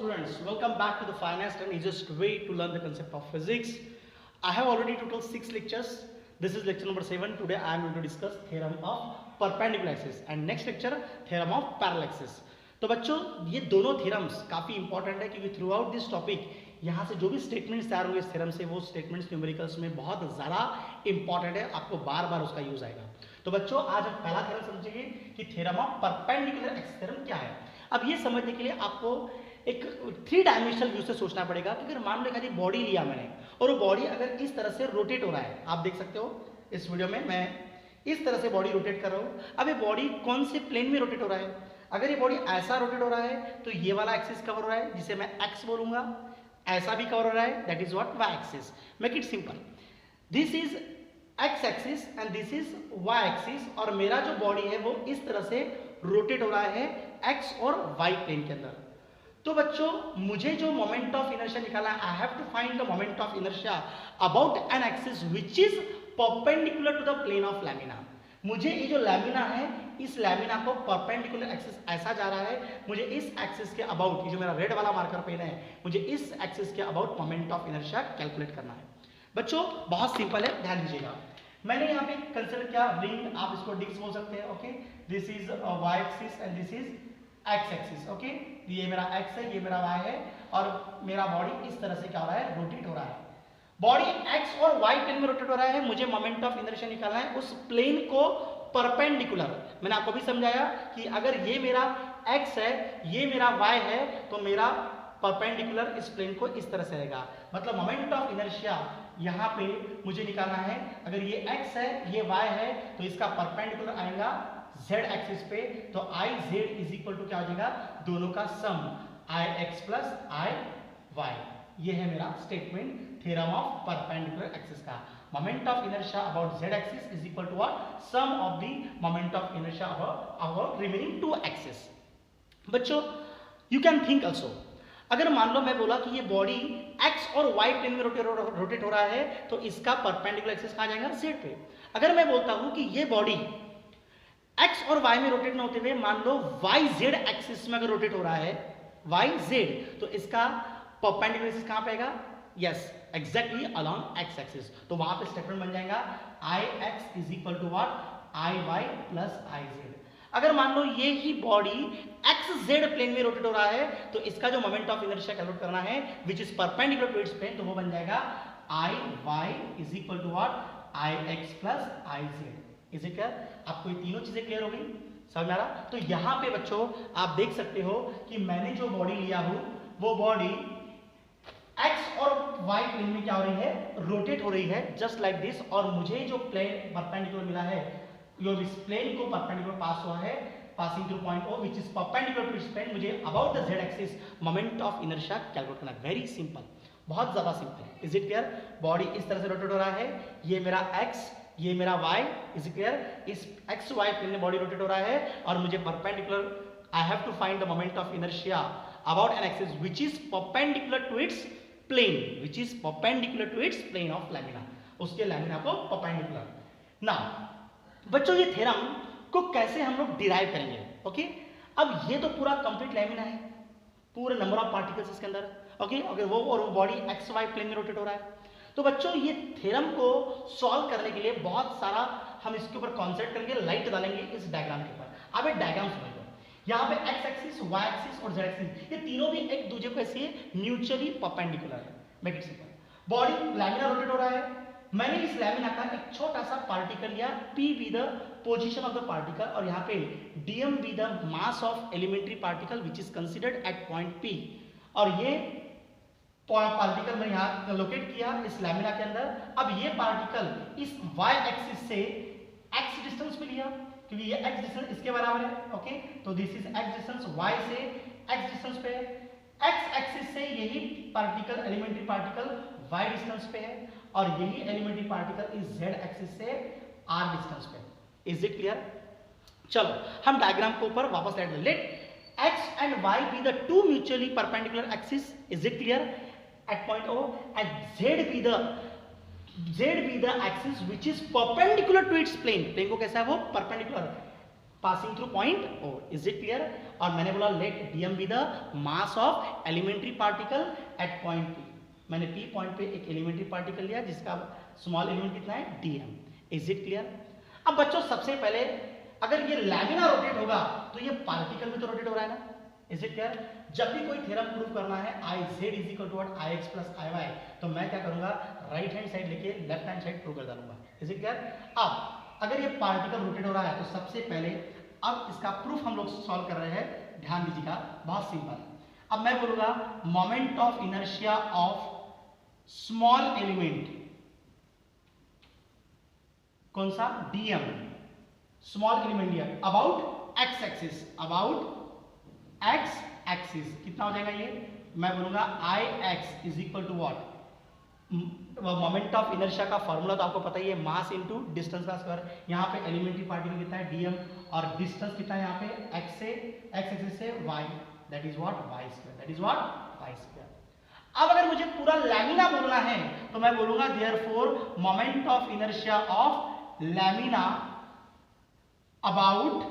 students, welcome back to the finest and easiest way to learn the concept of physics. I have already total 6 lectures. This is lecture number 7. Today I am going to discuss theorem of perpendicular axis and next lecture theorem of parallel axis. तो बच्चों ये दोनों theorems काफी important है क्योंकि through out this topic यहाँ से जो भी स्टेटमेंट्स तैयार होंगे इस थ्योरम से वो स्टेटमेंट्स न्यूमेरिकल्स में बहुत ज़्यादा इंपॉर्टेंट है, आपको बार बार उसका यूज आएगा। तो बच्चों आज हम पहला थ्योरम समझेंगे कि theorem of perpendicular axis theorem क्या है। अब ये समझने के लिए आपको एक 3 डायमेंशनल व्यू से सोचना पड़ेगा कि अगर मान लो एक बॉडी लिया मैंने और वो बॉडी अगर इस तरह से रोटेट हो रहा है, आप देख सकते हो इस वीडियो में मैं इस तरह से बॉडी रोटेट कर रहा हूँ। अब ये बॉडी कौन से प्लेन में रोटेट हो रहा है? अगर ये बॉडी ऐसा रोटेट हो रहा है तो ये वाला एक्सिस कवर हो रहा है जिसे मैं एक्स बोलूंगा, ऐसा भी कवर हो रहा है that is what Y axis. Make it simple, this is X axis and this is Y axis और मेरा जो बॉडी है वो इस तरह से रोटेट हो रहा है एक्स और वाई प्लेन के अंदर। तो बच्चों मुझे जो मोमेंट ऑफ इनर्शिया निकालना है, I have to find the moment of inertia about an axis which is perpendicular to the plane of lamina. मुझे ये जो लैमिना है इस लैमिना को परपेंडिकुलर एक्सिस ऐसा जा रहा है, मुझे इस एक्सिस के अबाउट, ये जो मेरा रेड वाला मार्कर पेन है, मुझे इस एक्सिस के about moment of inertia calculate करना है। बच्चों बहुत सिंपल है, ध्यान दीजिएगा। मैंने यहाँ पे कंसीडर किया रिंग, आप इसको डिस्क बोल सकते हैं, okay. This is Y axis and this is X axis, okay. ये मेरा एक्स है, ये मेरा वाई है और मेरा बॉडी इस तरह से क्या हो रहा है, रोटेट हो रहा है। बॉडी एक्स और वाई प्लेन में रोटेट हो रहा है, मुझे मोमेंट ऑफ इनर्शिया निकालना है उस प्लेन को परपेंडिकुलर। मैंने आपको भी समझाया कि अगर ये मेरा एक्स है, ये मेरा वाई है, तो मेरा परपेंडिकुलर इस प्लेन को इस तरह से रहेगा। मतलब मोमेंट ऑफ इनर्शिया यहाँ पे मुझे निकालना है, अगर ये x है ये y है तो इसका परपेंडिकुलर आएगा z एक्सिस पे, तो i z is equal to क्या हो जाएगा, दोनों का sum i x plus i y। ये है मेरा statement theorem of perpendicular axis का। Moment of inertia about z axis is equal to what, sum of the moment of inertia about remaining 2 axis. बच्चों यू कैन थिंक आल्सो, अगर मान लो मैं बोला कि ये बॉडी x और y प्लेन में रोटेट हो रहा है तो इसका परपेंडिकुलर एक्सिस कहाँ जाएगा, z पे। अगर मैं बोलता हूं कि ये बॉडी x और y में रोटेट ना होते हुए मान लो yz एक्सिस में अगर रोटेट हो रहा है yz, तो इसका परपेंडिकुलर एक्सिस कहाँ पे आएगा, yes exactly along x axis. तो वहां पे स्टेटमेंट बन जाएगा ix is equal to what, iy plus iz। अगर मान लो ये ही बॉडी एक्स जेड प्लेन में रोटेट हो रहा है तो इसका जो मोमेंट ऑफ इनर्शिया कैलकुलेट करना है which is perpendicular to its plane, तो वो बन जाएगा I y is equal to what, I x plus I Z. Is it clear? आपको ये तीनों चीजें क्लियर हो गई, समझ में आ रहा? तो यहाँ पे बच्चों आप देख सकते हो कि मैंने जो बॉडी लिया हूं वो बॉडी एक्स और वाई प्लेन में क्या हो रही है, रोटेट हो रही है जस्ट लाइक दिस। और मुझे जो प्लेन परपेंडिकुलर मिला है, इस प्लेन को परपेंडिकुलर पास हुआ है passing through point O which is perpendicular to its plane, मुझे about the z axis moment of inertia calculate करना है। वेरी सिंपल, बहुत ज्यादा simple. Is it clear? Body इस तरह से रोटेट हो रहा है, ये मेरा x ये मेरा y, इज इट क्लियर? इस x y प्लेन में बॉडी रोटेट हो रहा है और मुझे perpendicular I have to find the moment of inertia about an axis which is perpendicular to its plane, which is perpendicular to its plane of lamina, उसके lamina को परपेंडिकुलर। Now बच्चों ये थ्योरम को कैसे हम लोग डिराइव करेंगे, ओके। अब ये तो पूरा कंप्लीट लैमिना है, पूरे नंबर ऑफ पार्टिकल्स इसके अंदर, ओके। अगर वो और वो बॉडी एक्स वाई प्लेन में रोटेट हो रहा है तो बच्चों ये थ्योरम को सॉल्व करने के लिए बहुत सारा हम इसके ऊपर कॉन्सेप्ट करेंगे, लाइट डालेंगे इस डायग्राम के ऊपर। अब एक डायग्राम समझ लो, यहाँ पे एक्स एक्सिस वाई एक्सिस और जेड एक्सिस ये तीनों भी एक दूसरे को ऐसे म्यूचुअली परपेंडिकुलर है। Make it simple, body lamina rotate हो रहा है, मैंने इस लैमिना का एक छोटा सा पार्टिकल लिया, p be the position of the particle और यहाँ पे dm be the mass of elementary particle which is considered at point p। और ये पार्टिकल मैंने यहाँ लोकेट किया इस लैमिना के अंदर। अब ये पार्टिकल इस y एक्सिस से x डिस्टेंस पे लिया क्योंकि ये x डिस्टेंस इसके बराबर है, ओके। तो this is x distance, y से x डिस्टेंस पे है, x एक्सिस से यही particle elementary particle y distance पे है और यही एलिमेंट्री पार्टिकल इस z एक्सिस से r डिस्टेंस पे। Is it clear? चलो हम डायग्राम के ऊपर वापस let x and y be the two mutually perpendicular axis, is it clear, at point O and z be the axis which is perpendicular to its plane. Plane को कैसा है वो, perpendicular. Passing through point O. Is it clear? और मैंने बोला let dm be the mass of elementary particle at point p। मैंने p point पे एक एलिमेंट्री पार्टिकल लिया जिसका स्मॉल एलिमेंट कितना है, dm। Is it clear? अब बच्चों सबसे पहले अगर ये लैमिना रोटेट होगा तो ये पार्टिकल भी तो रोटेट हो रहा है ना। Is it clear? जब भी कोई थ्योरम प्रूव करना है I z is equal to what Ix plus Iy, तो मैं क्या करूंगा, राइट हैंड साइड लेके लेफ्ट हैंड साइड प्रूव कर डालूंगा। Is it clear? अब अगर ये पार्टिकल रोटेट हो रहा है तो सबसे पहले अब इसका प्रूफ हम लोग सॉल्व कर रहे हैं। ध्यान दीजिएगा, बहुत सिंपल। अब मैं बोलूंगा moment of inertia of small element, कौन सा, dm, small element dm about x axis, about x axis कितना हो जाएगा ये, मैं बोलूंगा Ix is equal to what, moment of inertia का फॉर्मूला तो आपको पता ही है, मास इनटू डिस्टेंस का स्क्वायर। यहाँ पे एलिमेंट्री पार्टिकल कितना है, dm, और डिस्टेंस कितना है यहाँ पे x से, x एक्सिस से y, that is what y square, that is what y square. अब अगर मुझे पूरा लैमिना बोलना है तो मैं बोलूंगा therefore moment of inertia of lamina about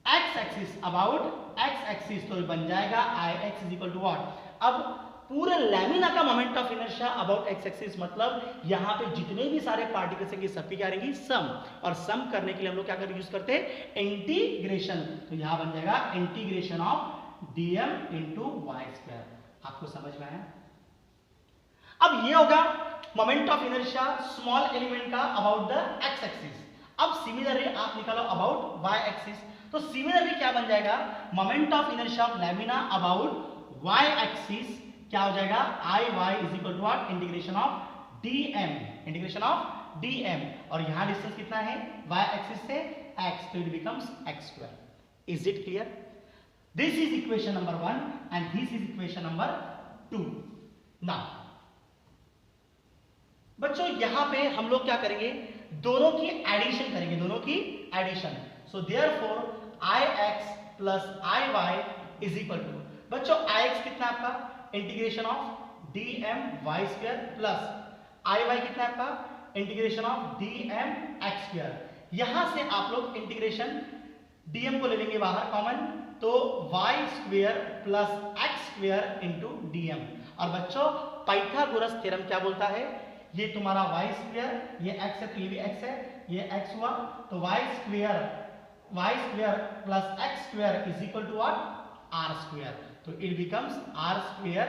x axis, about x axis, तो बन जाएगा Ix is equal to what. अब पूरे लैमिना का moment of inertia about x axis मतलब यहाँ पे जितने भी सारे पार्टिकल्स हैं सबकी क्या रहेंगी, सम, और सम करने के लिए हम लोग क्या यूज करते हैं, इंटीग्रेशन। तो यहाँ बन जाएगा integration of dm into Y square. आपको समझ में आया? अब ये होगा moment of inertia small element का अबाउट द x एक्सिस। अब सिमिलरली आप निकालो अबाउट y एक्सिस, तो सिमिलरली क्या बन जाएगा, moment of inertia of lamina about y axis क्या हो जाएगा, Iy is equal to what, integration of dm, integration of dm, और यहां डिस्टेंस कितना है y एक्सिस से x, तो it becomes x square. Is it clear? This is equation number 1 and this is equation number 2। Now बच्चों यहां पे हम लोग क्या करेंगे, दोनों की एडिशन करेंगे, दोनों की addition. So therefore Ix plus Iy is equal to, बच्चों Ix कितना आपका, integration of dm y square plus Iy कितना आपका, integration of dm x square. यहां से आप लोग इंटीग्रेशन dm को ले लेंगे बाहर कॉमन, तो y square plus x square into dm। और बच्चों पाइथागोरस थ्योरम क्या बोलता है, ये तुम्हारा y स्क्वायर, ये x है तो ये भी x है, ये x हुआ, तो y square plus x square is equal to what, r square, तो it becomes r square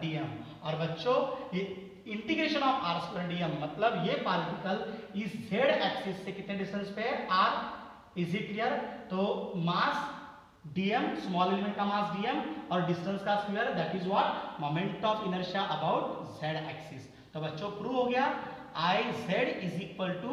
dm। और बच्चों ये integration of r square dm मतलब ये पार्टिकल इस z एक्सिस से कितने डिस्टेंस पे है, r। Is it clear? तो मास dm, स्मॉल एलिमेंट का मास dm, और डिस्टेंस का square, that is what, moment of inertia about z axis. तो बच्चों प्रूव हो गया Iz is equal to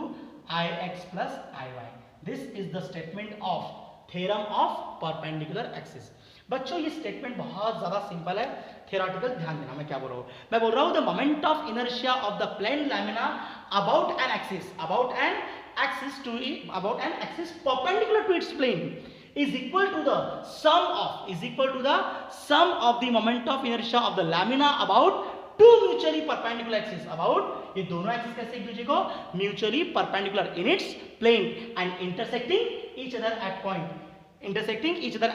Ix plus Iy। This is the statement of theorem of perpendicular axis. बच्चों ये statement बहुत ज्यादा सिंपल है, थ्योरेटिकल ध्यान देना मैं क्या बोल रहा हूं। मैं बोल रहा हूं the moment of inertia of the plane lamina about an axis, about an axis perpendicular to its plane is equal to the sum of the moment of inertia of the lamina about two mutually perpendicular axes, about ये दोनों axis कैसे एक दूसरे को mutually perpendicular in its plane and intersecting each other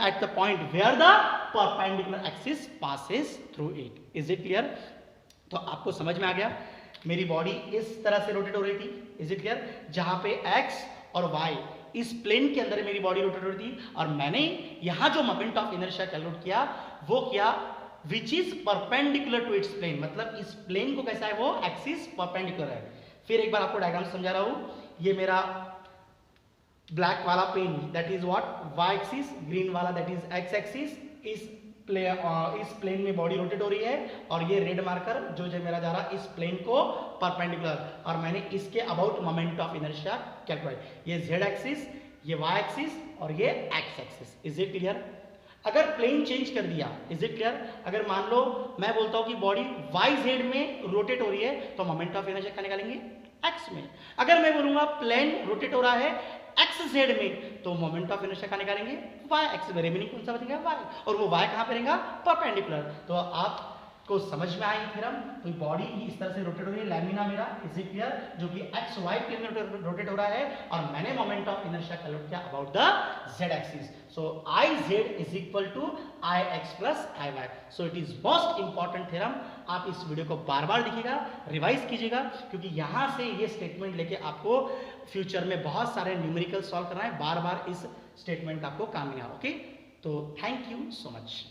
at the point where the perpendicular axis passes through it. Is it clear? तो आपको समझ में आ गया, मेरी बॉडी इस तरह से रोटेट हो रही थी, इज इट क्लियर, जहां पे x और y इस प्लेन के अंदर मेरी बॉडी रोटेट हो रही थी, और मैंने यहां जो मोमेंट ऑफ इनर्शिया कैलकुलेट किया वो किया which is perpendicular to its plane, मतलब इस प्लेन को कैसा है वो एक्सिस परपेंडिकुलर है। फिर एक बार आपको डायग्राम समझा रहा हूं, ये मेरा ब्लैक वाला plane that is what y axis, green वाला दैट इज x एक्सिस, इस प्लेन में बॉडी रोटेट हो रही है, और ये रेड मार्कर जो मेरा जा रहा है इस प्लेन को परपेंडिकुलर, और मैंने इसके about moment of inertia calculate, ये z एक्सिस, ये y एक्सिस, और ये x axis. Is it clear? अगर प्लेन चेंज कर दिया, इज इट क्लियर, अगर मान लो मैं बोलता हूं कि बॉडी yz में रोटेट हो रही है तो मोमेंट ऑफ इनर्शिया क्या निकालेंगे, x में। अगर मैं बोलूंगा प्लेन रोटेट हो रहा है xz में तो मोमेंट ऑफ इनर्शिया का निकालेंगे y एक्सिस में, रिमेनिंग कौन सा बचेगा y, और वो y कहां पे रहेगा, परपेंडिकुलर। तो आप को समझ में आई थ्योरम। तो बॉडी इस तरह से रोटेट हो रही है, लैमिना मेरा इज इट क्लियर, जो कि एक्स वाई प्लेन में रोटेट हो रहा है, और मैंने मोमेंट ऑफ इनर्शिया कैलकुलेट किया about the Z axis. So I Z is equal to I x plus I Y. So it is most important theorem. आप इस वीडियो को बार बार लिखिएगा, रिवाइज कीजिएगा, क्योंकि यहाँ से ये स्टेटमेंट लेके आपको फ्यूचर में बहुत सारे न्यूमेरिकल सॉल्व करना है, बार बार इस स्टेटमेंट आपको काम नहीं आ। ओके, तो थैंक यू सो मच।